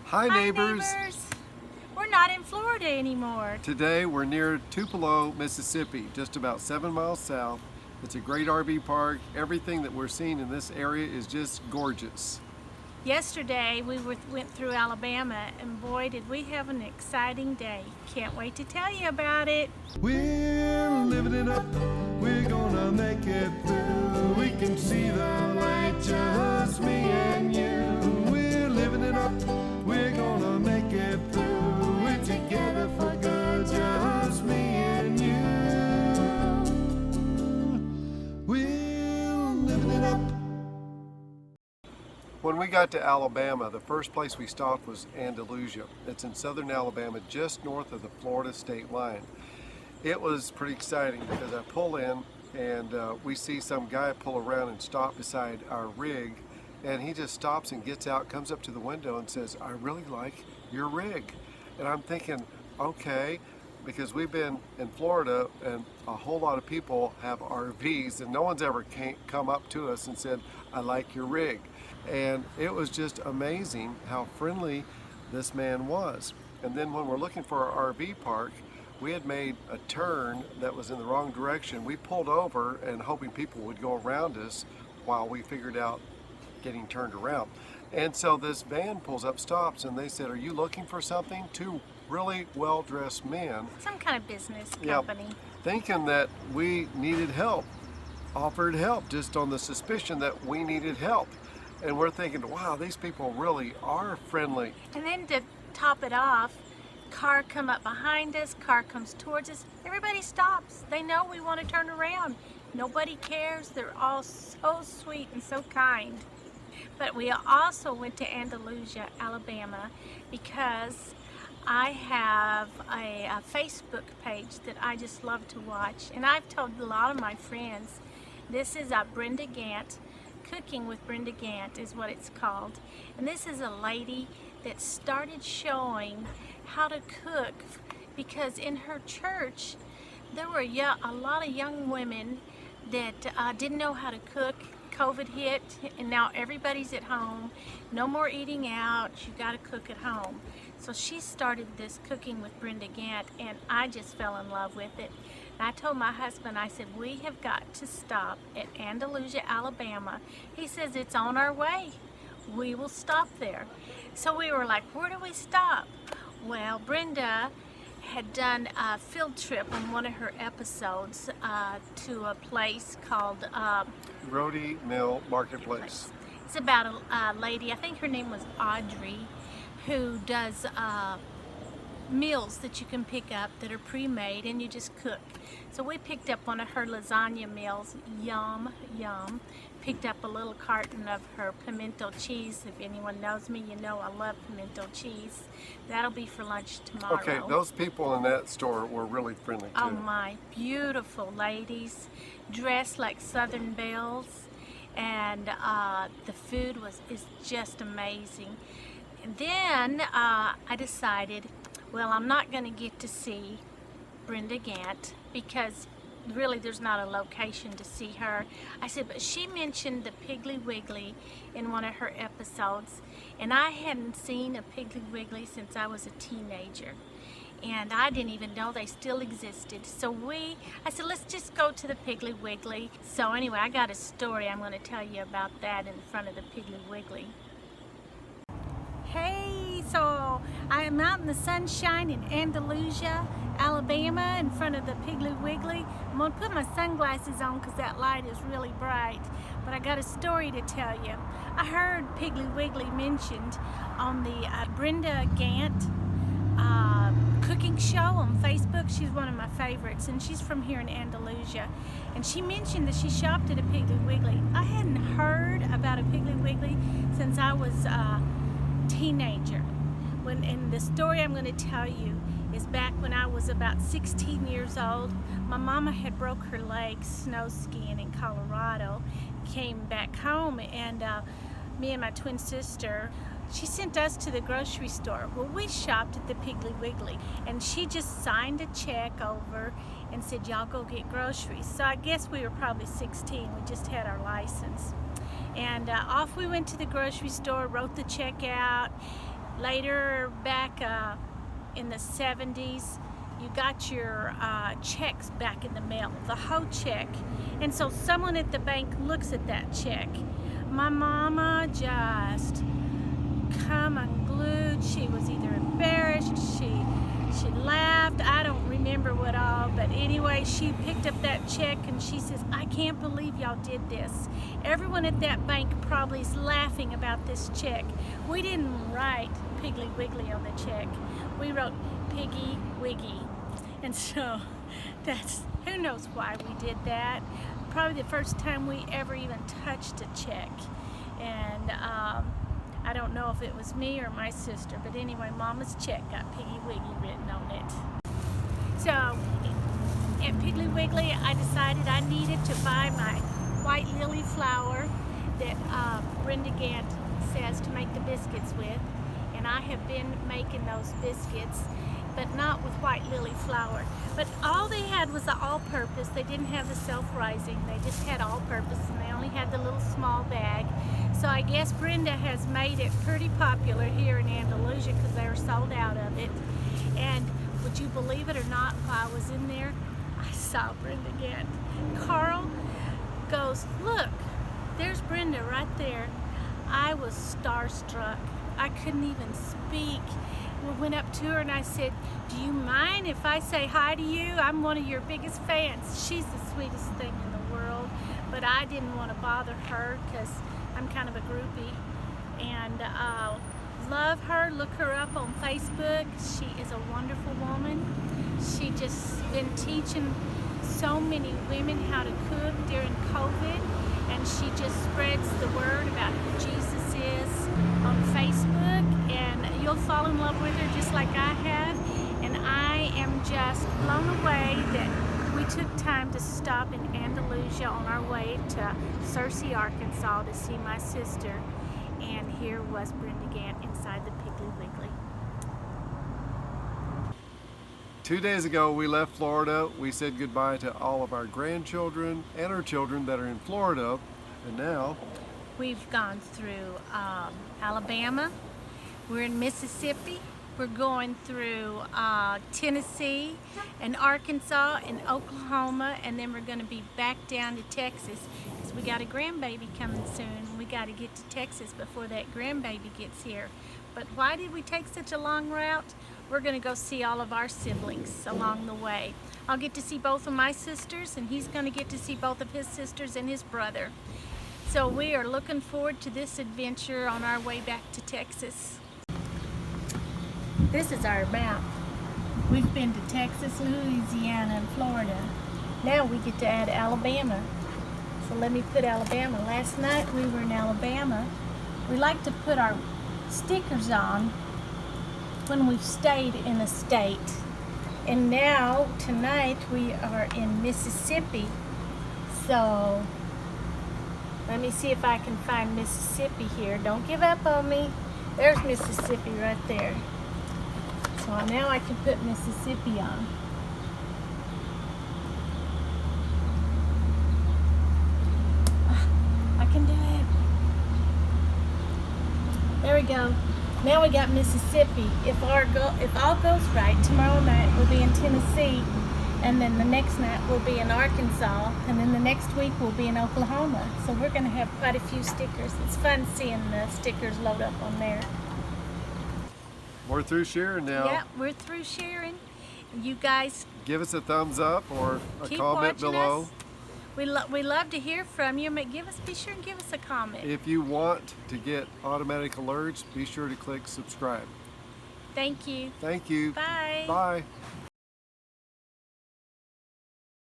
Hi neighbors! We're not in Florida anymore. Today we're near Tupelo, Mississippi, just about 7 miles south. It's a great RV park. Everything that we're seeing in this area is just gorgeous. Yesterday we went through Alabama, and boy did we have an exciting day. Can't wait to tell you about it. We're living it up, we're gonna make it through. We can see the light, just me and you. We're living it up, we're gonna make it through. We're together for good, just me and you. We're living it up. When we got to Alabama, the first place we stopped was Andalusia. It's in southern Alabama, just north of the Florida state line. It was pretty exciting because I pull in and we see some guy pull around and stop beside our rig, and he just stops and gets out, comes up to the window and says, "I really like your rig." And I'm thinking, okay, because we've been in Florida and a whole lot of people have RVs and no one's ever come up to us and said, "I like your rig." And it was just amazing how friendly this man was. And then when we're looking for our RV park, we had made a turn that was in the wrong direction. We pulled over and hoping people would go around us while we figured out getting turned around. And so this van pulls up, stops, and they said, "Are you looking for something?" Two really well-dressed men. Some kind of business company. Yep, thinking that we needed help, offered help just on the suspicion that we needed help. And we're thinking, wow, these people really are friendly. And then to top it off, car come up behind us, car comes towards us, everybody stops. They know we want to turn around. Nobody cares. They're all so sweet and so kind. But we also went to Andalusia, Alabama, because I have a Facebook page that I just love to watch. And I've told a lot of my friends, this is Brenda Gant. Cooking with Brenda Gant is what it's called. And this is a lady that started showing how to cook, because in her church there were a lot of young women that didn't know how to cook. COVID hit and now everybody's at home. No more eating out, you got to cook at home. So she started this Cooking with Brenda Gant, and I just fell in love with it. And I told my husband, I said, we have got to stop at Andalusia, Alabama. He says, it's on our way. We will stop there. So we were like, where do we stop? Well, Brenda had done a field trip on one of her episodes to a place called Rody Mill Marketplace. It's about a lady, I think her name was Audrey, who does meals that you can pick up that are pre-made and you just cook. So we picked up one of her lasagna meals, yum, yum. Picked up a little carton of her pimento cheese. If anyone knows me, you know I love pimento cheese. That'll be for lunch tomorrow. Okay, those people in that store were really friendly too. Oh my, beautiful ladies, dressed like Southern belles, and the food is just amazing. And then I decided, well, I'm not going to get to see Brenda Gant because really there's not a location to see her. I said, but she mentioned the Piggly Wiggly in one of her episodes, and I hadn't seen a Piggly Wiggly since I was a teenager, and I didn't even know they still existed. So I said, let's just go to the Piggly Wiggly. So anyway, I got a story I'm going to tell you about that in front of the Piggly Wiggly. Hey, so I am out in the sunshine in Andalusia, Alabama, in front of the Piggly Wiggly. I'm going to put my sunglasses on because that light is really bright. But I got a story to tell you. I heard Piggly Wiggly mentioned on the Brenda Gant cooking show on Facebook. She's one of my favorites, and she's from here in Andalusia. And she mentioned that she shopped at a Piggly Wiggly. I hadn't heard about a Piggly Wiggly since I was teenager. And the story I'm going to tell you is back when I was about 16 years old. My mama had broke her leg snow skiing in Colorado, came back home, and me and my twin sister, she sent us to the grocery store. Well, we shopped at the Piggly Wiggly, and she just signed a check over and said, y'all go get groceries. So I guess we were probably 16. We just had our license. And off we went to the grocery store, wrote the check out, Later, back in the 70s, you got your checks back in the mail, the whole check. And so someone at the bank looks at that check. My mama just come unglued. She was either embarrassed, she laughed, I don't remember what all, but anyway, she picked up that check and she says, I can't believe y'all did this. Everyone at that bank probably is laughing about this check. We didn't write Piggly Wiggly on the check. We wrote Piggy Wiggy. And so that's, who knows why we did that. Probably the first time we ever even touched a check. And I don't know if it was me or my sister, but anyway, Mama's check got Piggy Wiggy written on it. So at Piggly Wiggly, I decided I needed to buy my white lily flour that Brenda Gant says to make the biscuits with. And I have been making those biscuits, but not with white lily flour. But all they had was the all-purpose. They didn't have the self-rising. They just had all-purpose, and they only had the little small bag. So I guess Brenda has made it pretty popular here in Andalusia because they were sold out of it. And would you believe it or not, while I was in there, I saw Brenda Gant. Carl goes, look, there's Brenda right there. I was starstruck. I couldn't even speak. We went up to her and I said, do you mind if I say hi to you? I'm one of your biggest fans. She's the sweetest thing in the world, but I didn't want to bother her because I'm kind of a groupie. And love her, look her up on Facebook. She is a wonderful woman. She just been teaching so many women how to cook during COVID, and she just spreads the word about who Jesus is on Facebook, and you'll fall in love with her just like I have. And I am just blown away that we took time to stop in Andalusia on our way to Searcy, Arkansas to see my sister, and here was Brenda Gant inside the Piggly Wiggly. 2 days ago we left Florida. We said goodbye to all of our grandchildren and our children that are in Florida, and now we've gone through Alabama, we're in Mississippi, we're going through Tennessee and Arkansas and Oklahoma, and then we're going to be back down to Texas because we got a grandbaby coming soon. We got to get to Texas before that grandbaby gets here. But why did we take such a long route? We're going to go see all of our siblings along the way. I'll get to see both of my sisters, and he's going to get to see both of his sisters and his brother. So we are looking forward to this adventure on our way back to Texas. This is our map. We've been to Texas, Louisiana, and Florida. Now we get to add Alabama. So let me put Alabama. Last night we were in Alabama. We like to put our stickers on when we've stayed in a state. And now, tonight, we are in Mississippi. So, let me see if I can find Mississippi here. Don't give up on me. There's Mississippi right there. So now I can put Mississippi on. I can do it. There we go. Now we got Mississippi. If all goes right, tomorrow night we'll be in Tennessee, and then the next night we'll be in Arkansas, and then the next week we'll be in Oklahoma. So we're going to have quite a few stickers. It's fun seeing the stickers load up on there. we're through sharing now. Yeah, we're through sharing. You guys Give us a thumbs up or a keep comment watching below. us. We love to hear from you. Be sure and give us a comment. If you want to get automatic alerts, be sure to click subscribe. Thank you. Thank you. Bye. Bye.